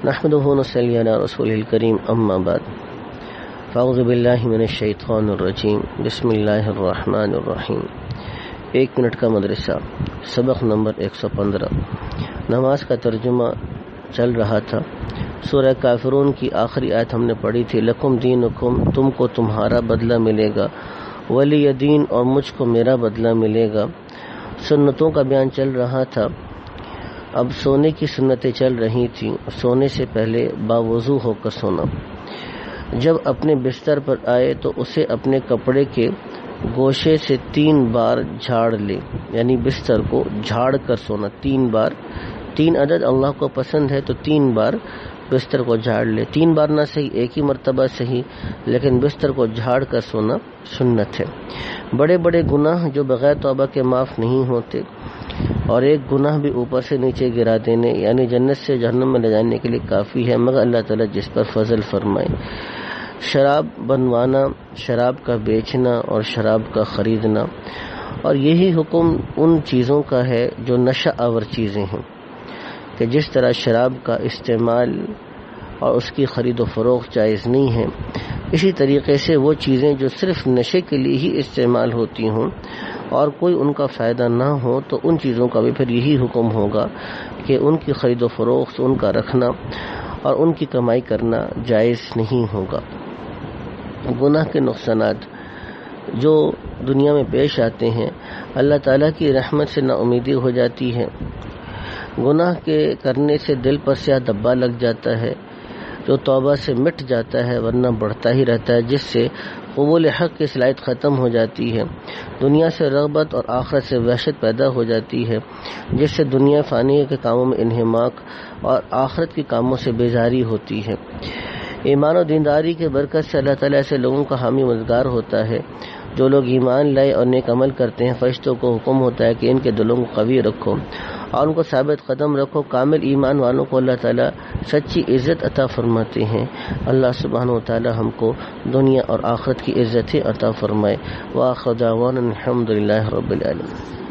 نحمده ونصلي على رسوله الكريم اما بعد فاعوذ باللہ من الشیطان الرجیم بسم اللہ الرحمن الرحیم۔ 1 منٹ کا مدرسہ، سبق نمبر 115۔ نماز کا ترجمہ چل رہا تھا۔ سورہ کافرون کی آخری آیت ہم نے پڑھی تھی، لکم دینکم، تم کو تمہارا بدلہ ملے گا، ولی دین، اور مجھ کو میرا بدلہ ملے گا۔ سنتوں کا بیان چل رہا تھا۔ اب سونے کی سنتیں چل رہی تھیں۔ سونے سے پہلے باوضو ہو کر سونا۔ جب اپنے بستر پر آئے تو اسے اپنے کپڑے کے گوشے سے 3 بار جھاڑ لے، یعنی بستر کو جھاڑ کر سونا 3 بار۔ 3 عدد اللہ کو پسند ہے تو 3 بار بستر کو جھاڑ لے۔ 3 بار نہ صحیح، ایک ہی مرتبہ صحیح، لیکن بستر کو جھاڑ کر سونا سنت ہے۔ بڑے بڑے گناہ جو بغیر توبہ کے معاف نہیں ہوتے، اور ایک گناہ بھی اوپر سے نیچے گرا دینے، یعنی جنت سے جہنم میں لے جانے کے لیے کافی ہے، مگر اللہ تعالیٰ جس پر فضل فرمائے۔ شراب بنوانا، شراب کا بیچنا اور شراب کا خریدنا، اور یہی حکم ان چیزوں کا ہے جو نشہ آور چیزیں ہیں، کہ جس طرح شراب کا استعمال اور اس کی خرید و فروخت جائز نہیں ہے، اسی طریقے سے وہ چیزیں جو صرف نشے کے لیے ہی استعمال ہوتی ہوں اور کوئی ان کا فائدہ نہ ہو، تو ان چیزوں کا بھی پھر یہی حکم ہوگا کہ ان کی خرید و فروخت، ان کا رکھنا اور ان کی کمائی کرنا جائز نہیں ہوگا۔ گناہ کے نقصانات جو دنیا میں پیش آتے ہیں، اللہ تعالیٰ کی رحمت سے نا امیدی ہو جاتی ہے۔ گناہ کے کرنے سے دل پر سیاہ دبا لگ جاتا ہے جو توبہ سے مٹ جاتا ہے، ورنہ بڑھتا ہی رہتا ہے، جس سے قبول حق کی صلاحیت ختم ہو جاتی ہے۔ دنیا سے رغبت اور آخرت سے وحشت پیدا ہو جاتی ہے، جس سے دنیا فانی کے کاموں میں انہماک اور آخرت کے کاموں سے بیزاری ہوتی ہے۔ ایمان و دینداری کے برکت سے اللہ تعالیٰ ایسے لوگوں کا حامی مددگار ہوتا ہے۔ جو لوگ ایمان لائے اور نیک عمل کرتے ہیں، فرشتوں کو حکم ہوتا ہے کہ ان کے دلوں کو قوی رکھو اور ان کو ثابت قدم رکھو۔ کامل ایمان والوں کو اللہ تعالیٰ سچی عزت عطا فرماتے ہیں۔ اللہ سبحانہ و تعالیٰ ہم کو دنیا اور آخرت کی عزتیں عطا فرمائے۔ وآخر دعوانا الحمد للہ رب العالمین۔